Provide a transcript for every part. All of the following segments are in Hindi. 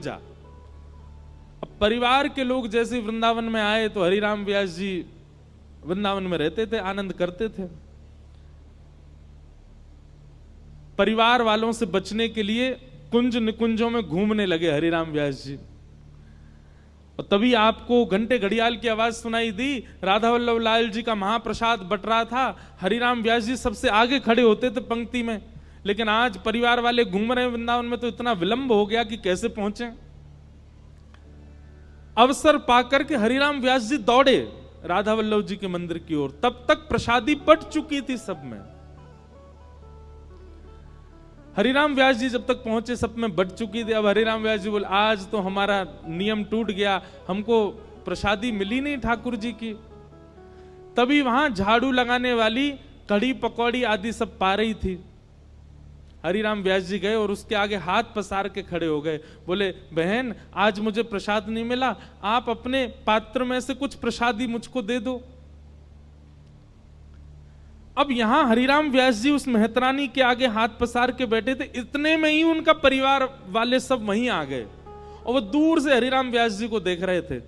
जा। अब परिवार के लोग जैसे वृंदावन में आए तो हरिराम व्यास जी वृंदावन में रहते थे, आनंद करते थे। परिवार वालों से बचने के लिए कुंज निकुंजों में घूमने लगे हरिराम व्यास जी। और तभी आपको घंटे घड़ियाल की आवाज सुनाई दी, राधा वल्लभ लाल जी का महाप्रसाद बट रहा था। हरिराम व्यास जी सबसे आगे खड़े होते थे पंक्ति में, लेकिन आज परिवार वाले घूम रहे हैं वृंदावन में तो इतना विलंब हो गया कि कैसे पहुंचे। अवसर पाकर के हरिराम व्यास जी दौड़े राधा वल्लभ जी के मंदिर की ओर। तब तक प्रसादी बट चुकी थी सब में। हरिराम व्यास जी जब तक पहुंचे सब में बट चुकी थी। अब हरिराम व्यास जी बोले आज तो हमारा नियम टूट गया, हमको प्रसादी मिली नहीं ठाकुर जी की। तभी वहां झाड़ू लगाने वाली कड़ी पकौड़ी आदि सब पा रही थी। हरिराम व्यास जी गए और उसके आगे हाथ पसार के खड़े हो गए। बोले बहन आज मुझे प्रसाद नहीं मिला, आप अपने पात्र में से कुछ प्रसादी मुझको दे दो। अब यहां हरिराम व्यास जी उस मेहतरानी के आगे हाथ पसार के बैठे थे, इतने में ही उनका परिवार वाले सब वहीं आ गए और वो दूर से हरिराम व्यास जी को देख रहे थे।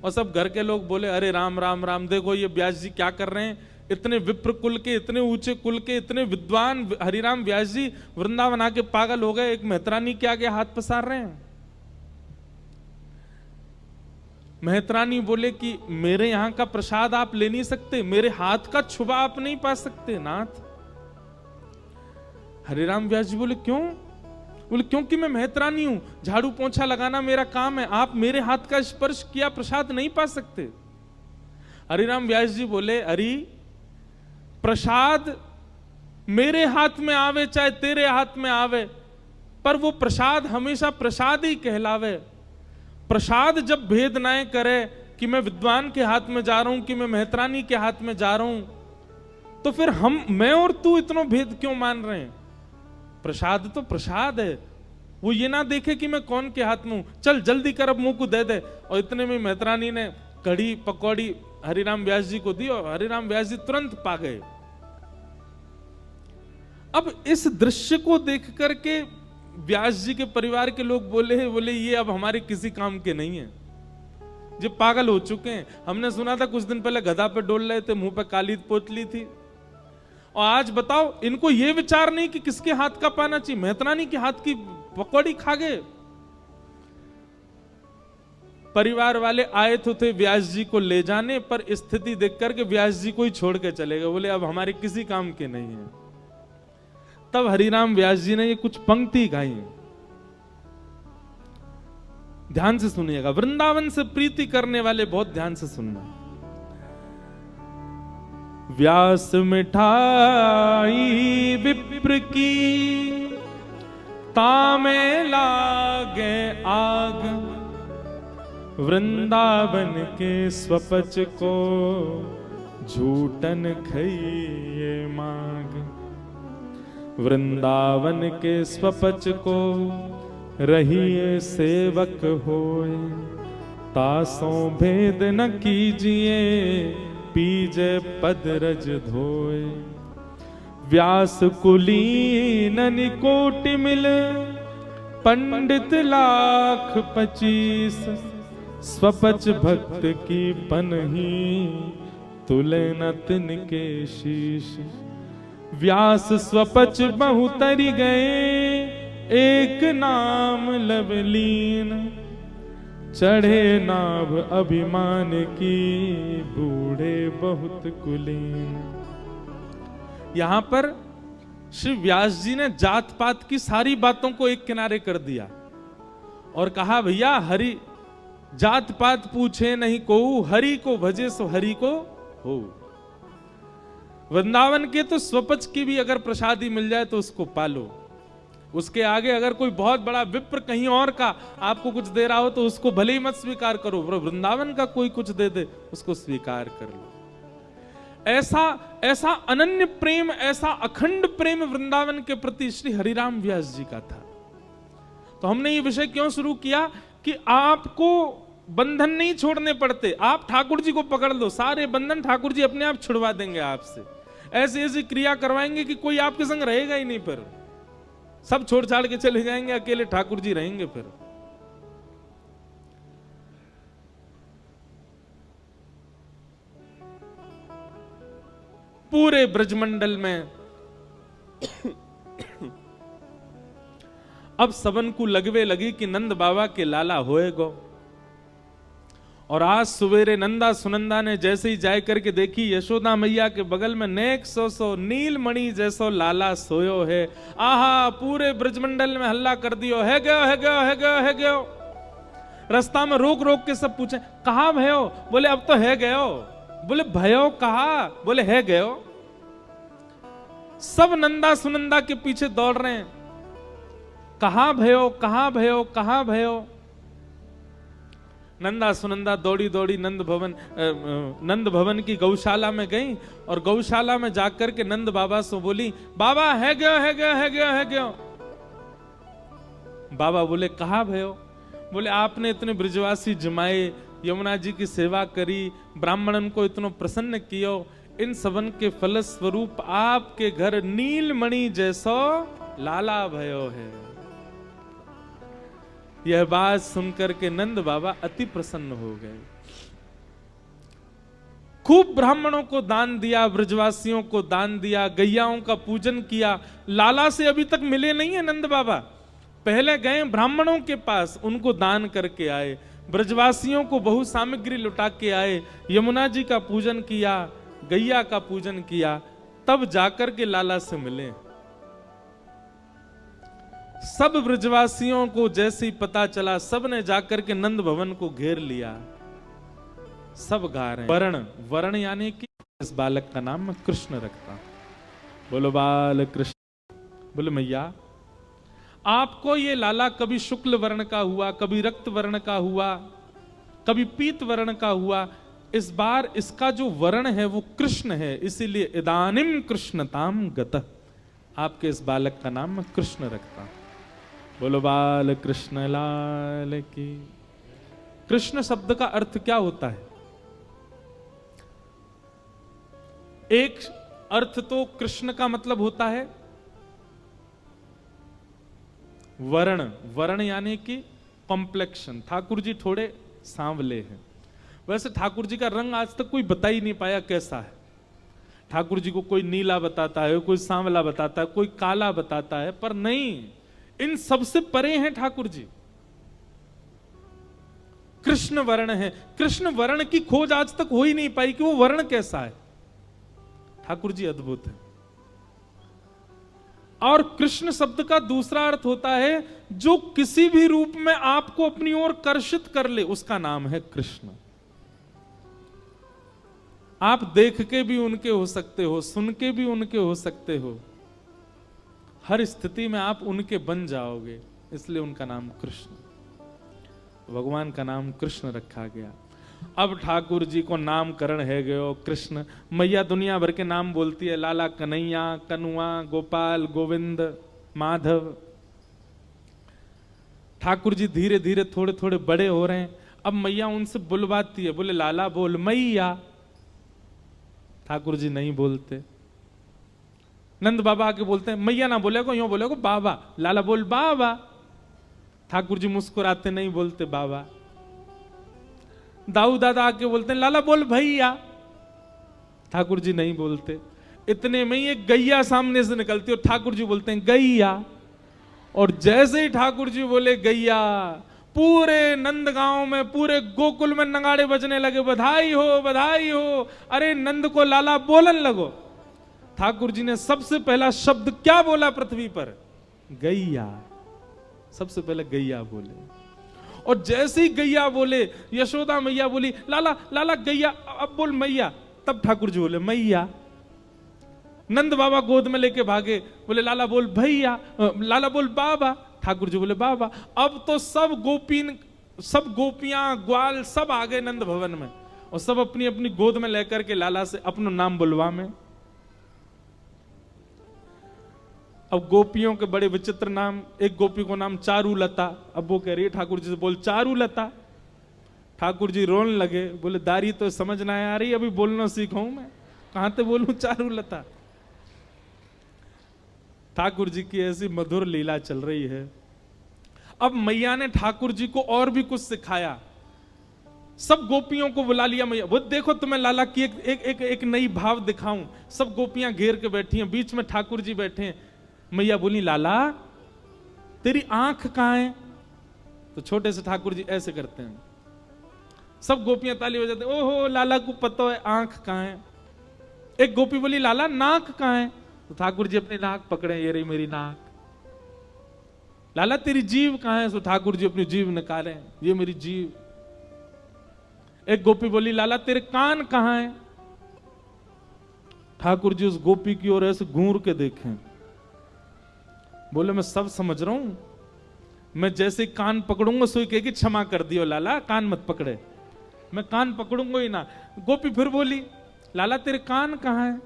और सब घर के लोग बोले अरे राम राम राम, देखो ये व्यास जी क्या कर रहे हैं, इतने विप्र कुल के, इतने ऊंचे कुल के, इतने विद्वान हरिराम व्यास जी वृंदावन आके पागल हो गए, एक मेहतरानी के आगे हाथ पसार रहे हैं। मेहतरानी बोले कि मेरे यहां का प्रसाद आप ले नहीं सकते, मेरे हाथ का छुबा आप नहीं पा सकते नाथ। हरिराम व्यास जी बोले क्यों? बोले क्योंकि मैं मेहतरानी हूं, झाड़ू पोंछा लगाना मेरा काम है, आप मेरे हाथ का स्पर्श किया प्रसाद नहीं पा सकते। हरिराम व्यास जी बोले अरे प्रसाद मेरे हाथ में आवे चाहे तेरे हाथ में आवे, पर वो प्रसाद हमेशा प्रसाद ही कहलावे। प्रसाद जब भेद ना करे कि मैं विद्वान के हाथ में जा रहा हूं कि मैं मेहतरानी के हाथ में जा रहा हूं, तो फिर मैं और तू इतना भेद क्यों मान रहे हैं? प्रसाद तो प्रसाद है, वो ये ना देखे कि मैं कौन के हाथ में हूं, चल जल्दी कर अब मुंह को दे दे। और इतने में मेहतरानी ने कड़ी पकौड़ी हरिराम व्यास जी को दी और हरिराम व्यास जी तुरंत पा गए। अब इस दृश्य को देख करके व्यास जी के परिवार के लोग बोले ये अब हमारे किसी काम के नहीं है, जो पागल हो चुके हैं। हमने सुना था कुछ दिन पहले गधा पे डोल रहे थे, मुंह पे काली पोतली थी, और आज बताओ इनको ये विचार नहीं कि किसके हाथ का पाना चाहिए, मेहतरानी के हाथ की पकौड़ी खा गए। परिवार वाले आए तो थे व्यास जी को ले जाने, पर स्थिति देख करके व्यास जी को ही छोड़ के चले गए, बोले अब हमारे किसी काम के नहीं है। तब हरिराम व्यास जी ने ये कुछ पंक्ति गाई, ध्यान से सुनिएगा, वृंदावन से प्रीति करने वाले बहुत ध्यान से सुनना। व्यास मिठाई विप्र की तामे लागे आग, वृंदावन के स्वपच को झूठन खइए माग। वृंदावन के स्वपच को रहिए सेवक होए, तासों भेद न कीजिए पीजे पद रज धोए। व्यास कुलीन निकोटि मिले, पंडित लाख 25, स्वपच भक्त की पनही तुले न तिनके शीश। व्यास स्वपच बहुतरि गए, एक नाम लवलीन, चढ़े नाभ अभिमान की बूढ़े बहुत कुलीन। यहां पर श्री व्यास जी ने जात पात की सारी बातों को एक किनारे कर दिया और कहा भैया हरि जात पात पूछे नहीं को, हरि को भजे सो हरि को हो। वृंदावन के तो स्वपच की भी अगर प्रसादी मिल जाए तो उसको पालो, उसके आगे अगर कोई बहुत बड़ा विप्र कहीं और का आपको कुछ दे रहा हो तो उसको भले ही मत स्वीकार करो, वृंदावन का कोई कुछ दे दे उसको स्वीकार कर लो। ऐसा अनन्य प्रेम, ऐसा अखंड प्रेम वृंदावन के प्रति श्री हरिराम व्यास जी का था। तो हमने ये विषय क्यों शुरू किया कि आपको बंधन नहीं छोड़ने पड़ते, आप ठाकुर जी को पकड़ लो, सारे बंधन ठाकुर जी अपने आप छुड़वा देंगे आपसे। ऐसी ऐसी क्रिया करवाएंगे कि कोई आपके संग रहेगा ही नहीं, पर सब छोड़ छाड़ के चले जाएंगे, अकेले ठाकुर जी रहेंगे। फिर पूरे ब्रजमंडल में अब सबन को लगवे लगी कि नंद बाबा के लाला होएगो। और आज सवेरे नंदा सुनंदा ने जैसे ही जाय करके देखी यशोदा मैया के बगल में नेक सो नीलमणि जैसो लाला सोयो है। आहा, पूरे ब्रजमंडल में हल्ला कर दियो, है गयो है गयो है गयो है गयो। रास्ता में रोक रोक के सब पूछे कहाँ भयो? बोले अब तो है गयो। बोले भयो कहा? बोले है गयो। सब नंदा सुनंदा के पीछे दौड़ रहे हैं, कहां भयो कहां भयो कहां भयो। नंदा सुनंदा दौड़ी दौड़ी नंद भवन की गौशाला में गई और गौशाला में जाकर के नंद बाबा से बोली, बाबा है गयो है गयो है गयो है गयो। बाबा बोले कहां भयो? बोले आपने इतने ब्रजवासी जमाए, यमुना जी की सेवा करी, ब्राह्मणन को इतना प्रसन्न कियो, इन सबन के फलस्वरूप आपके घर नीलमणि जैसो लाला भयो है। यह बात सुनकर के नंद बाबा अति प्रसन्न हो गए। खूब ब्राह्मणों को दान दिया, ब्रजवासियों को दान दिया, गैयाओं का पूजन किया। लाला से अभी तक मिले नहीं है नंद बाबा, पहले गए ब्राह्मणों के पास, उनको दान करके आए, ब्रजवासियों को बहु सामग्री लुटा के आए, यमुना जी का पूजन किया, गैया का पूजन किया, तब जाकर के लाला से मिले। सब ब्रजवासियों को जैसे ही पता चला, सब ने जाकर के नंद भवन को घेर लिया। सब गा रहे हैं वर्ण, वर्ण यानी कि इस बालक का नाम मैं कृष्ण रखता हूं। बोलो बाल कृष्ण। बोलो मैया आपको ये लाला कभी शुक्ल वर्ण का हुआ, कभी रक्त वर्ण का हुआ, कभी पीत वर्ण का हुआ, इस बार इसका जो वर्ण है वो कृष्ण है, इसीलिए इदानिम कृष्णताम गतः, आपके इस बालक का नाम मैं कृष्ण रखता हूं। बोलो बाल कृष्ण लाल की। कृष्ण शब्द का अर्थ क्या होता है? एक अर्थ तो कृष्ण का मतलब होता है वर्ण, वर्ण यानी कि कॉम्प्लेक्शन। ठाकुर जी थोड़े सांवले हैं, वैसे ठाकुर जी का रंग आज तक कोई बता ही नहीं पाया कैसा है। ठाकुर जी को कोई नीला बताता है, कोई सांवला बताता है, कोई काला बताता है, पर नहीं, इन सबसे परे हैं ठाकुर जी। कृष्ण वर्ण है। कृष्ण वर्ण की खोज आज तक हो ही नहीं पाई कि वो वर्ण कैसा है। ठाकुर जी अद्भुत है। और कृष्ण शब्द का दूसरा अर्थ होता है जो किसी भी रूप में आपको अपनी ओर कर्षित कर ले, उसका नाम है कृष्ण। आप देख के भी उनके हो सकते हो, सुन के भी उनके हो सकते हो, हर स्थिति में आप उनके बन जाओगे, इसलिए उनका नाम कृष्ण। भगवान का नाम कृष्ण रखा गया। अब ठाकुर जी को नामकरण है गयो कृष्ण। मैया दुनिया भर के नाम बोलती है, लाला कन्हैया, कनुआ, गोपाल, गोविंद, माधव। ठाकुर जी धीरे धीरे थोड़े थोड़े बड़े हो रहे हैं। अब मैया उनसे बुलवाती है, बोले लाला बोल मैया। ठाकुर जी नहीं बोलते। नंद बाबा आके बोलते हैं मैया ना बोलेगो, यूं बोलेगो बाबा। लाला बोल बाबा। ठाकुर जी मुस्कुराते, नहीं बोलते बाबा। दाऊ दादा आके बोलते हैं लाला बोल भैया। ठाकुर जी नहीं बोलते। इतने में ही एक गैया सामने से निकलती है और ठाकुर जी बोलते हैं गैया। और जैसे ही ठाकुर जी बोले गैया, पूरे नंदगांव में, पूरे गोकुल में नगाड़े बजने लगे, बधाई हो बधाई हो। अरे नंद को लाला बोलन लगो। ठाकुर जी ने सबसे पहला शब्द क्या बोला पृथ्वी पर? गैया। सबसे पहले गैया बोले। और जैसे ही गैया बोले, यशोदा मैया बोली लाला लाला गैया, अब बोल मैया। तब ठाकुर जी बोले मैया। नंद बाबा गोद में लेके भागे, बोले लाला बोल भैया, लाला बोल बाबा। ठाकुर जी बोले बाबा। अब तो सब गोपियां, ग्वाल सब आ गए नंद भवन में और सब अपनी अपनी गोद में लेकर के लाला से अपना नाम बुलवा में। अब गोपियों के बड़े विचित्र नाम। एक गोपी को नाम चारुलता। अब वो कह रही है ठाकुर जी से बोल चारुलता। ठाकुर जी रोने लगे, बोले दारी तो समझ ना आ रही, अभी बोलना सीखा हूं मैं, कहां से बोलूं चारुलता। ठाकुर जी की ऐसी मधुर लीला चल रही है। अब मैया ने ठाकुर जी को और भी कुछ सिखाया। सब गोपियों को बुला लिया मैया, वो देखो तुम्हें लाला की एक नई भाव दिखाऊं। सब गोपियां घेर के बैठी हैं, बीच में ठाकुर जी बैठे हैं। मैया बोली लाला तेरी आंख कहां है? तो छोटे से ठाकुर जी ऐसे करते हैं, सब गोपियां ताली बजाते, ओहो लाला को पता है आंख कहां है। एक गोपी बोली लाला नाक कहां है? तो ठाकुर जी अपनी नाक पकड़े, ये रही मेरी नाक। लाला तेरी जीभ कहां है? तो ठाकुर जी अपनी जीभ निकाले, ये मेरी जीभ। एक गोपी बोली लाला तेरे कान कहां है? ठाकुर जी उस गोपी की ओर ऐसे घूर के देखें, बोले मैं सब समझ रहा हूं, मैं जैसे कान पकड़ूंगा सोई कहेगी क्षमा कर दियो लाला, कान मत पकड़े। मैं कान पकड़ूंगा ही ना। गोपी फिर बोली लाला तेरे कान कहां है?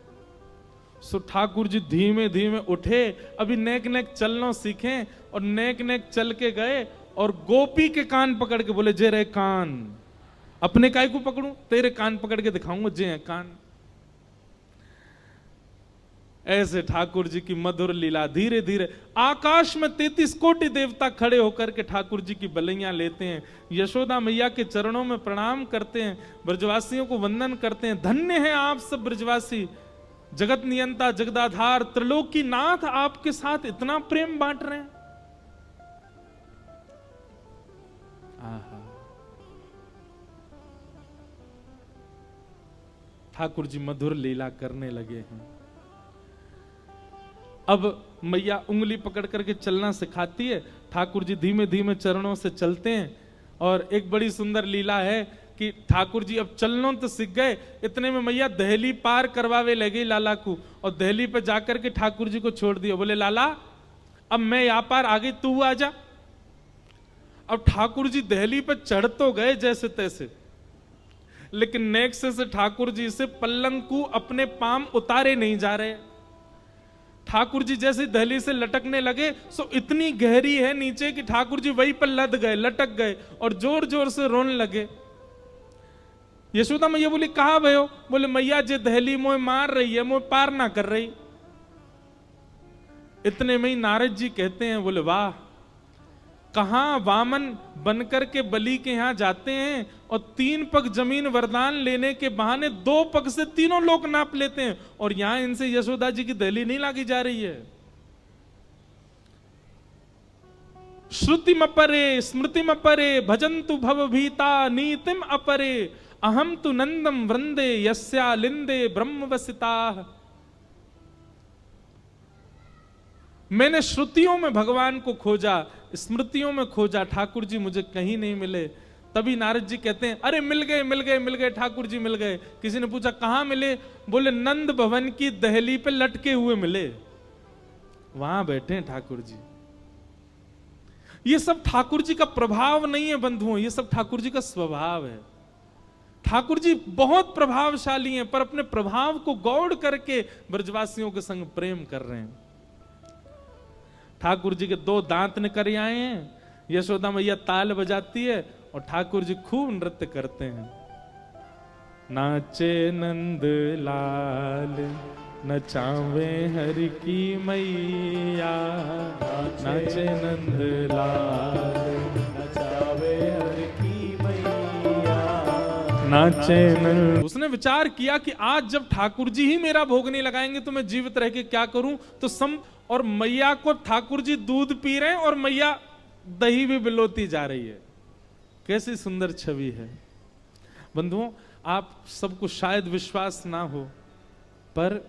सो ठाकुर जी धीमे धीमे उठे, अभी नेक नेक चलना सीखे, और नेक नेक चल के गए और गोपी के कान पकड़ के बोले जे रहे कान। अपने काय को पकड़ूं? तेरे कान पकड़ के दिखाऊंगा जे हैं कान। ऐसे ठाकुर जी की मधुर लीला। धीरे धीरे आकाश में 33 कोटि देवता खड़े होकर के ठाकुर जी की बलैयां लेते हैं, यशोदा मैया के चरणों में प्रणाम करते हैं, ब्रजवासियों को वंदन करते हैं। धन्य हैं आप सब ब्रजवासी, जगत नियंता जगदाधार त्रिलोकी नाथ आपके साथ इतना प्रेम बांट रहे हैं। आहा, ठाकुर जी मधुर लीला करने लगे हैं। अब मैया उंगली पकड़ करके चलना सिखाती है, ठाकुर जी धीमे धीमे चरणों से चलते हैं। और एक बड़ी सुंदर लीला है कि ठाकुर जी अब चलनों तो सीख गए, इतने में मैया दहली पार करवावे लगी लाला को, और दहली पे जाकर के ठाकुर जी को छोड़ दिया। बोले लाला अब मैं यहां पार आ गई, तू आ जा। अब ठाकुर जी दहली पे चढ़ तो गए जैसे तैसे, लेकिन नेक्स्ट से ठाकुर जी से पल्लंग को अपने पाम उतारे नहीं जा रहे। ठाकुर जी जैसे दहली से लटकने लगे, सो इतनी गहरी है नीचे कि ठाकुर जी वहीं पर लद गए, लटक गए और जोर जोर से रोने लगे। यशोदा मैया बोली कहां भयो? बोले मैया जे दहली मोह मार रही है, मोह पार ना कर रही। इतने में ही नारद जी कहते हैं, बोले वाह, कहां वामन बनकर के बलि के यहां जाते हैं और 3 पग जमीन वरदान लेने के बहाने 2 पग से तीनों लोग नाप लेते हैं, और यहां इनसे यशोदा जी की दहली नहीं लागी जा रही है। श्रुतिम अपरे स्मृतिम अपरे भजन्तु भव भीता नीतिम अपरे अहम तु नंदम वृंदे यस्या लिंदे ब्रह्मवसिता। मैंने श्रुतियों में भगवान को खोजा, स्मृतियों में खोजा, ठाकुर जी मुझे कहीं नहीं मिले। तभी नारद जी कहते हैं अरे मिल गए मिल गए मिल गए, ठाकुर जी मिल गए। किसी ने पूछा कहां मिले? बोले नंद भवन की दहली पे लटके हुए मिले, वहां बैठे हैं ठाकुर जी। ये सब ठाकुर जी का प्रभाव नहीं है बंधुओं, ये सब ठाकुर जी का स्वभाव है। ठाकुर जी बहुत प्रभावशाली हैं, पर अपने प्रभाव को गौड़ करके ब्रजवासियों के संग प्रेम कर रहे हैं। ठाकुर जी के 2 दांत निकल आए हैं, यशोदा मैया ताल बजाती है और ठाकुर जी खूब नृत्य करते हैं। नाचे नंद लाल नचावे हरि की मैया, नाचे नंद लाल नचावे हरि की मैया, नाचे नंद। उसने विचार किया कि आज जब ठाकुर जी ही मेरा भोग नहीं लगाएंगे तो मैं जीवित रह के क्या करूं। तो और मैया को ठाकुर जी दूध पी रहे हैं और मैया दही भी बिलोती जा रही है। कैसी सुंदर छवि है बंधुओं। आप सबको शायद विश्वास ना हो, पर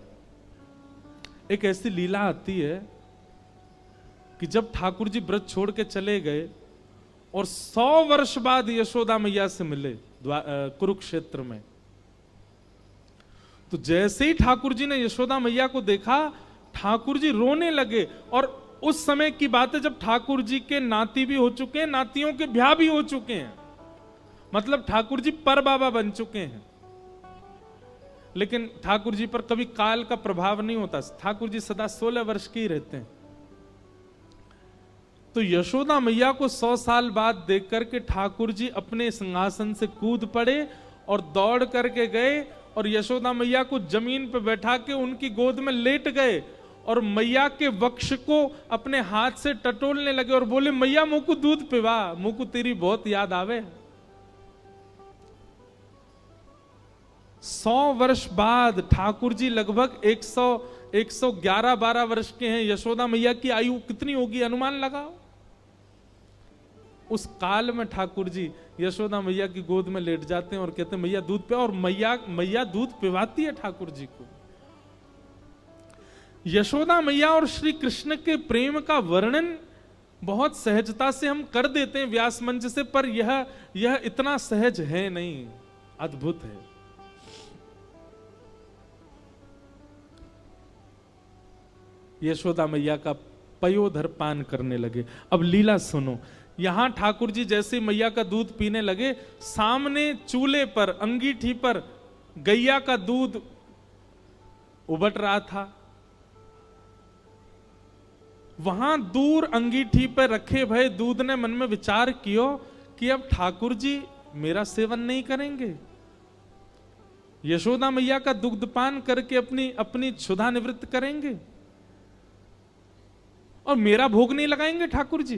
एक ऐसी लीला आती है कि जब ठाकुर जी व्रत छोड़ के चले गए और 100 वर्ष बाद यशोदा मैया से मिले कुरुक्षेत्र में, तो जैसे ही ठाकुर जी ने यशोदा मैया को देखा, ठाकुर जी रोने लगे। और उस समय की बात है जब ठाकुर जी के नाती भी हो चुके हैं, नातियों के ब्याह भी हो चुके हैं, मतलब ठाकुर जी पर बाबा बन चुके हैं। लेकिन ठाकुर जी पर कभी काल का प्रभाव नहीं होता, ठाकुर जी सदा 16 वर्ष के ही रहते हैं। तो यशोदा मैया को 100 साल बाद देख करके ठाकुर जी अपने सिंहासन से कूद पड़े और दौड़ करके गए और यशोदा मैया को जमीन पर बैठा के उनकी गोद में लेट गए और मैया के वक्ष को अपने हाथ से टटोलने लगे और बोले मैया मुझको दूध पिवा, मुझको तेरी बहुत याद आवे। 100 वर्ष बाद ठाकुर जी लगभग 111-12 वर्ष के हैं। यशोदा मैया की आयु कितनी होगी अनुमान लगाओ। उस काल में ठाकुर जी यशोदा मैया की गोद में लेट जाते हैं और कहते हैं मैया दूध पिया, और मैया दूध पिवाती है ठाकुर जी को। यशोदा मैया और श्री कृष्ण के प्रेम का वर्णन बहुत सहजता से हम कर देते हैं व्यास मंच से, पर यह इतना सहज है नहीं, अद्भुत है। यशोदा मैया का पयोधर पान करने लगे। अब लीला सुनो, यहां ठाकुर जी जैसे मैया का दूध पीने लगे, सामने चूल्हे पर अंगीठी पर गैया का दूध उबट रहा था। वहां दूर अंगीठी पर रखे भय दूध ने मन में विचार कियो कि अब ठाकुर जी मेरा सेवन नहीं करेंगे, यशोदा मैया का दुग्धपान करके अपनी क्षुधा निवृत्त करेंगे और मेरा भोग नहीं लगाएंगे ठाकुर जी।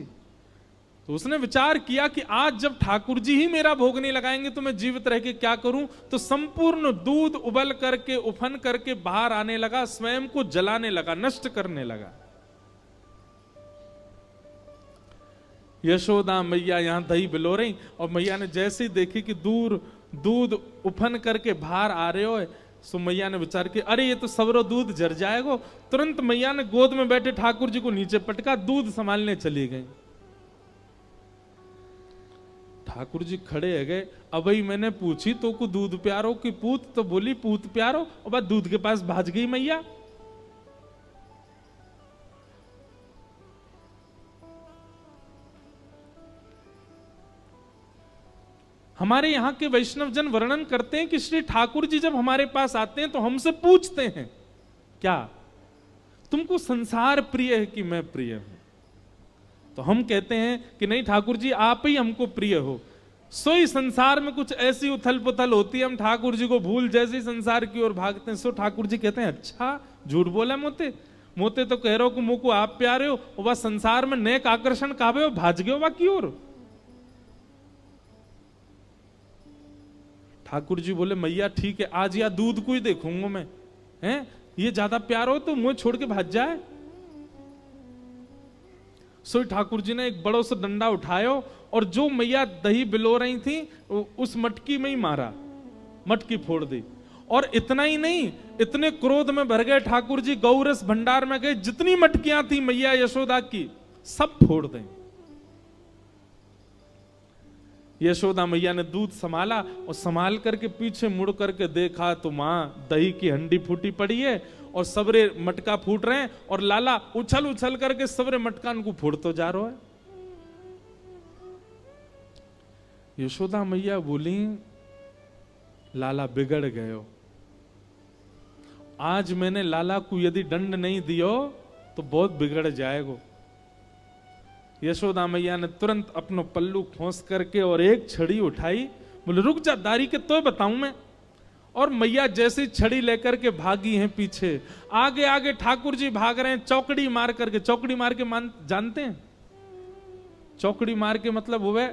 तो उसने विचार किया कि आज जब ठाकुर जी ही मेरा भोग नहीं लगाएंगे तो मैं जीवित रह के क्या करूं। तो संपूर्ण दूध उबल करके उफन करके बाहर आने लगा, स्वयं को जलाने लगा, नष्ट करने लगा। यशोदा मैया यहां दही बिलो रही और मैया ने जैसे ही देखी कि दूध उफन करके बाहर आ रहे हो, सो मैया ने विचार किया अरे ये तो सवरो दूध जर जाएगा। तुरंत मैया ने गोद में बैठे ठाकुर जी को नीचे पटका, दूध संभालने चली गई। ठाकुर जी खड़े हो गए, अब ही मैंने पूछी तो को दूध प्यारो की पूत, तो बोली पूत प्यारो, और बाद दूध के पास भाज गई मैया। हमारे यहाँ के वैष्णव जन वर्णन करते हैं कि श्री ठाकुर जी जब हमारे पास आते हैं तो हमसे पूछते हैं क्या तुमको संसार प्रिय है कि मैं प्रिय हूं। तो हम कहते हैं कि नहीं ठाकुर जी आप ही हमको प्रिय हो। सो ही संसार में कुछ ऐसी उथल पुथल होती है, हम ठाकुर जी को भूल जैसे ही संसार की ओर भागते हैं। सो ठाकुर जी कहते हैं अच्छा झूठ बोला मोते, मोते तो कह रहे हो कि मुझको आप प्यारे हो, वह संसार में नेक आकर्षण कावे हो, भाज गए हो की ओर। ठाकुर जी बोले मैया ठीक है, आज या दूध को ही देखूंगा मैं, हैं ये ज्यादा प्यार हो तो मुंह छोड़ के भाग जाए। सो ठाकुर जी ने एक बड़ो सा डंडा उठायो और जो मैया दही बिलो रही थी उस मटकी में ही मारा, मटकी फोड़ दी। और इतना ही नहीं, इतने क्रोध में भर गए ठाकुर जी, गौरस भंडार में गए, जितनी मटकियां थी मैया यशोदा की सब फोड़ दें। यशोदा मैया ने दूध संभाला और संभाल करके पीछे मुड़ करके देखा तो मां दही की हंडी फूटी पड़ी है और सबरे मटका फूट रहे हैं और लाला उछल उछल करके सबरे मटकान को फोड़ तो जा रहा है। यशोदा मैया बोली लाला बिगड़ गए हो, आज मैंने लाला को यदि दंड नहीं दियो तो बहुत बिगड़ जाएगा। यशोदा मैया ने तुरंत अपनो पल्लू खोस करके और एक छड़ी उठाई, बोले रुक जा दारी के तो बताऊं मैं। और मैया जैसी छड़ी लेकर के भागी हैं पीछे, आगे आगे ठाकुर जी भाग रहे हैं चौकड़ी मार करके। चौकड़ी मार के जानते हैं चौकड़ी मार के मतलब हुए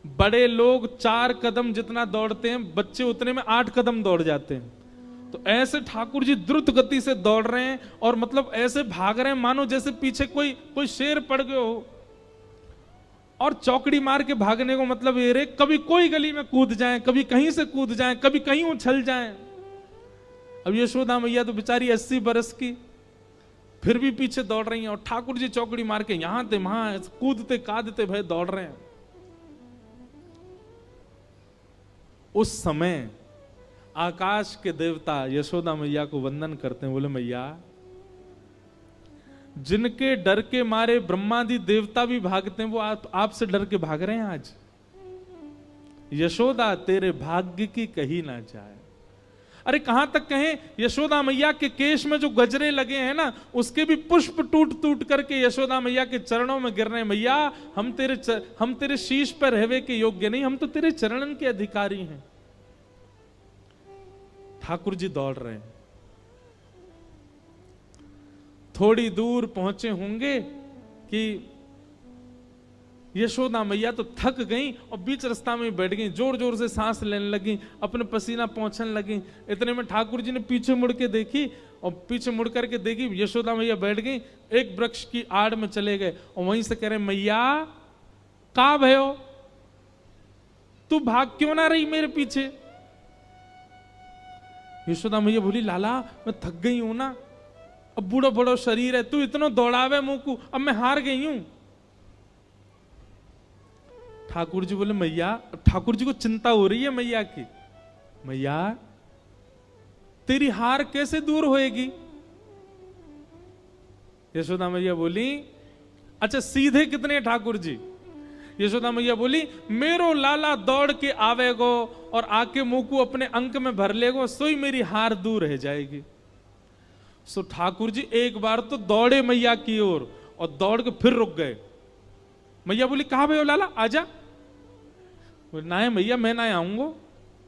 बड़े लोग 4 कदम जितना दौड़ते हैं, बच्चे उतने में 8 कदम दौड़ जाते हैं। तो ऐसे ठाकुर जी द्रुत गति से दौड़ रहे हैं और मतलब ऐसे भाग रहे हैं मानो जैसे पीछे कोई शेर पड़ गए हो। और चौकड़ी मार के भागने को मतलब ये रे कभी कोई गली में कूद जाएं, कभी कहीं से कूद जाएं, कभी कहीं उछल जाएं। अब यशोदा मैया तो बेचारी 80 बरस की फिर भी पीछे दौड़ रही हैं और ठाकुर जी चौकड़ी मार के यहां थे वहां कूदते कादते भय दौड़ रहे हैं। उस समय आकाश के देवता यशोदा मैया को वंदन करते हैं, बोले मैया जिनके डर के मारे ब्रह्मादि देवता भी भागते हैं वो आपसे डर के भाग रहे हैं आज। यशोदा तेरे भाग्य की कही ना जाए। अरे कहां तक कहें, यशोदा मैया के केश में जो गजरे लगे हैं ना उसके भी पुष्प टूट टूट करके यशोदा मैया के चरणों में गिर रहे हैं। मैया हम तेरे शीश पर रहवे के योग्य नहीं, हम तो तेरे चरणन के अधिकारी हैं। ठाकुर जी दौड़ रहे हैं, थोड़ी दूर पहुंचे होंगे कि यशोदा मैया तो थक गई और बीच रास्ता में बैठ गई, जोर जोर से सांस लेने लगी, अपने पसीना पहुंचने लगी। इतने में ठाकुर जी ने पीछे मुड़ के देखी और पीछे मुड़ करके देखी यशोदा मैया बैठ गई, एक वृक्ष की आड़ में चले गए और वहीं से कह रहे मैया का भयो, तू भाग क्यों ना रही मेरे पीछे। यशोदा मैया बोली लाला मैं थक गई हूं ना, अब बूढ़ा बड़ा शरीर है, तू इतना दौड़ावे मुंह को, अब मैं हार गई हूं। ठाकुर जी बोले मैया, ठाकुर जी को चिंता हो रही है मैया की, मैया तेरी हार कैसे दूर होएगी। यशोदा मैया बोली अच्छा सीधे कितने ठाकुर जी। यशोदा मैया बोली मेरो लाला दौड़ के आवेगो और आके मुंह को अपने अंक में भर लेगो, सोई मेरी हार दूर रह जाएगी। सो ठाकुर जी एक बार तो दौड़े मैया की ओर और दौड़ के फिर रुक गए। मैया बोली कहा भयो लाला आजा। ना है मैया मैं ना आऊंगा।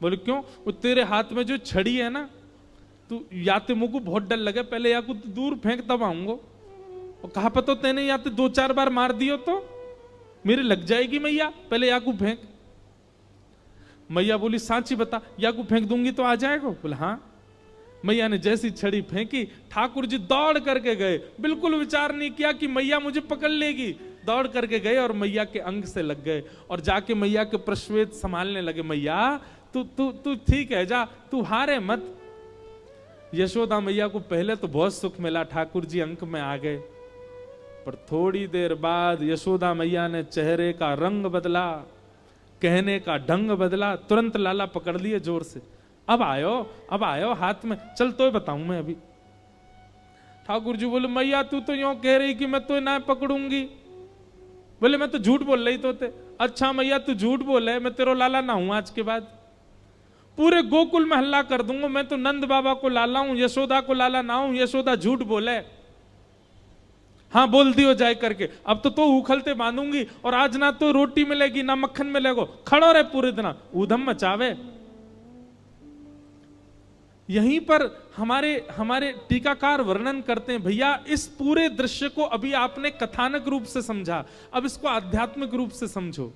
बोले क्यों। वो तेरे हाथ में जो छड़ी है ना, तू या तो मुझको बहुत डर लगे, पहले या कुछ दूर फेंक तब आऊंगा। और कहा पता तेने या तो 2-4 बार मार दियो तो मेरे लग जाएगी मैया, पहले या को फेंक। मैया बोली सांची बता, या को फेंक दूंगी तो आ जाएगा। बोले हाँ। मैया ने जैसी छड़ी फेंकी ठाकुर जी दौड़ करके गए, बिल्कुल विचार नहीं किया कि मैया मुझे पकड़ लेगी। दौड़ करके गए और मैया के अंग से लग गए और जाके मैया के प्रश्वेत संभालने लगे। मैया तू तू तू ठीक है, जा तू हारे मत। यशोदा मैया को पहले तो बहुत सुख मिला, ठाकुर जी अंक में आ गए, पर थोड़ी देर बाद यशोदा मैया ने चेहरे का रंग बदला, कहने का ढंग बदला, तुरंत लाला पकड़ लिए जोर से। अब आयो हाथ में, चल तो बताऊं मैं अभी। ठाकुर जी बोले मैया तू तो यूं कह रही कि मैं तो ना पकड़ूंगी। बोले मैं तो झूठ बोल रही तो थे। अच्छा मैया तू झूठ बोले, मैं तेरा लाला ना हूं, आज के बाद पूरे गोकुल में हल्ला कर दूंगा मैं तो नंद बाबा को लाला हूं, यशोदा को लाला ना हूं। यशोदा झूठ बोले, हाँ बोल दियो जाए करके। अब तो उखलते बांधूंगी और आज ना तो रोटी मिलेगी ना मक्खन मिलेगा, खड़ो रहे पूरे दिन ऊधम मचावे। यहीं पर हमारे टीकाकार वर्णन करते हैं, भैया इस पूरे दृश्य को अभी आपने कथानक रूप से समझा, अब इसको आध्यात्मिक रूप से समझो।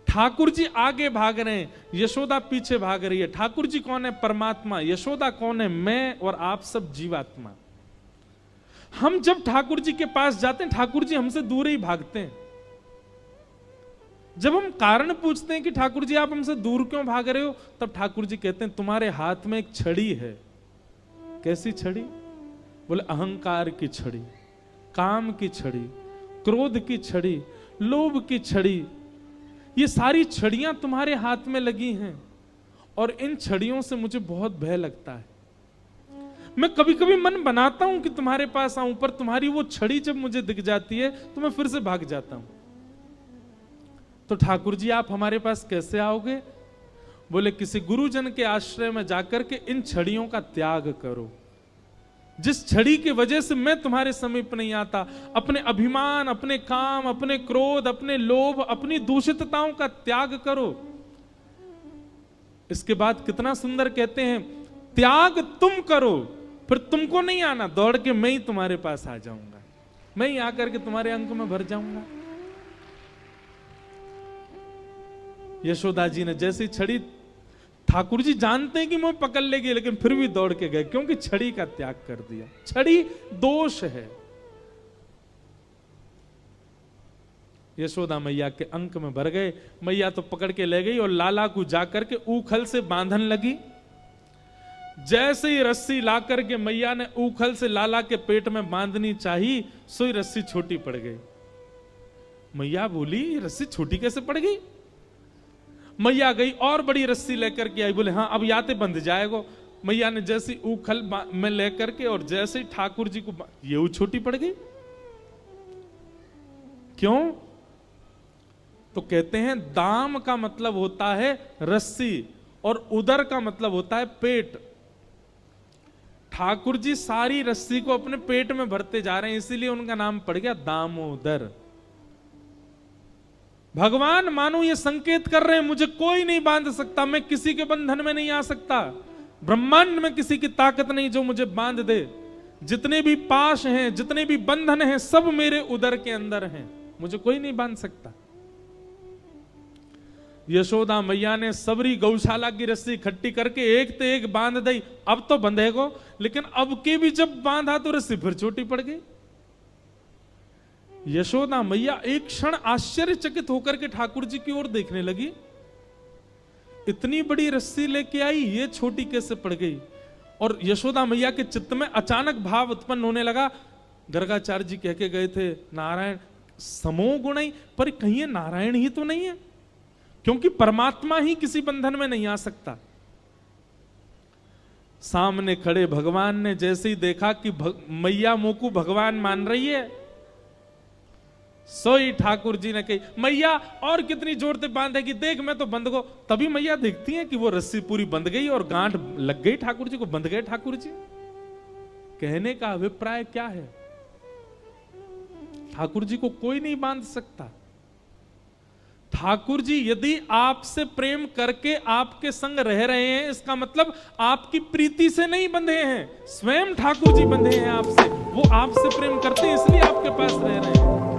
ठाकुर जी आगे भाग रहे हैं, यशोदा पीछे भाग रही है। ठाकुर जी कौन है? परमात्मा। यशोदा कौन है? मैं और आप सब जीवात्मा। हम जब ठाकुर जी के पास जाते हैं, ठाकुर जी हमसे दूर ही भागते हैं। जब हम कारण पूछते हैं कि ठाकुर जी आप हमसे दूर क्यों भाग रहे हो, तब ठाकुर जी कहते हैं तुम्हारे हाथ में एक छड़ी है। कैसी छड़ी? बोले अहंकार की छड़ी, काम की छड़ी, क्रोध की छड़ी, लोभ की छड़ी। ये सारी छड़ियां तुम्हारे हाथ में लगी हैं और इन छड़ियों से मुझे बहुत भय लगता है। मैं कभी कभी मन बनाता हूं कि तुम्हारे पास आऊं, पर तुम्हारी वो छड़ी जब मुझे दिख जाती है तो मैं फिर से भाग जाता हूं। तो ठाकुर जी आप हमारे पास कैसे आओगे? बोले किसी गुरुजन के आश्रय में जाकर के इन छड़ियों का त्याग करो। जिस छड़ी की वजह से मैं तुम्हारे समीप नहीं आता, अपने अभिमान, अपने काम, अपने क्रोध, अपने लोभ, अपनी दूषितताओं का त्याग करो। इसके बाद कितना सुंदर कहते हैं, त्याग तुम करो, फिर तुमको नहीं आना, दौड़ के मैं ही तुम्हारे पास आ जाऊंगा, मैं ही आकर के तुम्हारे अंक में भर जाऊंगा। यशोदा जी ने जैसी छड़ी, ठाकुर जी जानते हैं कि मैं पकड़ लेगी, लेकिन फिर भी दौड़ के गए, क्योंकि छड़ी का त्याग कर दिया। छड़ी दोष है। यशोदा मैया के अंक में भर गए। मैया तो पकड़ के ले गई और लाला को जाकर के ऊखल से बांधन लगी। जैसे ही रस्सी ला करके मैया ने ऊखल से लाला के पेट में बांधनी चाहिए, सोई रस्सी छोटी पड़ गई। मैया बोली रस्सी छोटी कैसे पड़ गई? मैया गई और बड़ी रस्सी लेकर के आई। बोले हाँ अब याते बंध जाएगा। मैया ने जैसी ऊखल में लेकर के और जैसे ठाकुर जी को, ये छोटी पड़ गई। क्यों? तो कहते हैं दाम का मतलब होता है रस्सी और उदर का मतलब होता है पेट। ठाकुर जी सारी रस्सी को अपने पेट में भरते जा रहे हैं, इसीलिए उनका नाम पड़ गया दामोदर। भगवान मानो ये संकेत कर रहे हैं मुझे कोई नहीं बांध सकता, मैं किसी के बंधन में नहीं आ सकता, ब्रह्मांड में किसी की ताकत नहीं जो मुझे बांध दे। जितने भी पाश हैं, जितने भी बंधन हैं, सब मेरे उदर के अंदर हैं। मुझे कोई नहीं बांध सकता। यशोदा मैया ने सबरी गौशाला की रस्सी इकट्ठी करके एक ते एक बांध दी। अब तो बंधेगो, लेकिन अब के भी जब बांधा तो रस्सी फिर छोटी पड़ गई। यशोदा मैया एक क्षण आश्चर्यचकित होकर के ठाकुर जी की ओर देखने लगी। इतनी बड़ी रस्सी लेके आई, ये छोटी कैसे पड़ गई? और यशोदा मैया के चित्त में अचानक भाव उत्पन्न होने लगा। गर्गाचार्य जी कह के गए थे नारायण समो गुण, पर कहीं नारायण ही तो नहीं है, क्योंकि परमात्मा ही किसी बंधन में नहीं आ सकता। सामने खड़े भगवान ने जैसे ही देखा कि मैया मोकू भगवान मान रही है, सोई ठाकुर जी ने कही मैया और कितनी जोर से बांधेगी, देख मैं तो बंध गो। तभी मैया देखती है कि वो रस्सी पूरी बंध गई और गांठ लग गई ठाकुर जी को, बंध गए ठाकुर जी। कहने का अभिप्राय क्या है? ठाकुर जी को कोई नहीं बांध सकता। ठाकुर जी यदि आपसे प्रेम करके आपके संग रह रहे हैं, इसका मतलब आपकी प्रीति से नहीं बंधे हैं, स्वयं ठाकुर जी बंधे हैं आपसे। वो आपसे प्रेम करते हैं इसलिए आपके पास रह रहे हैं।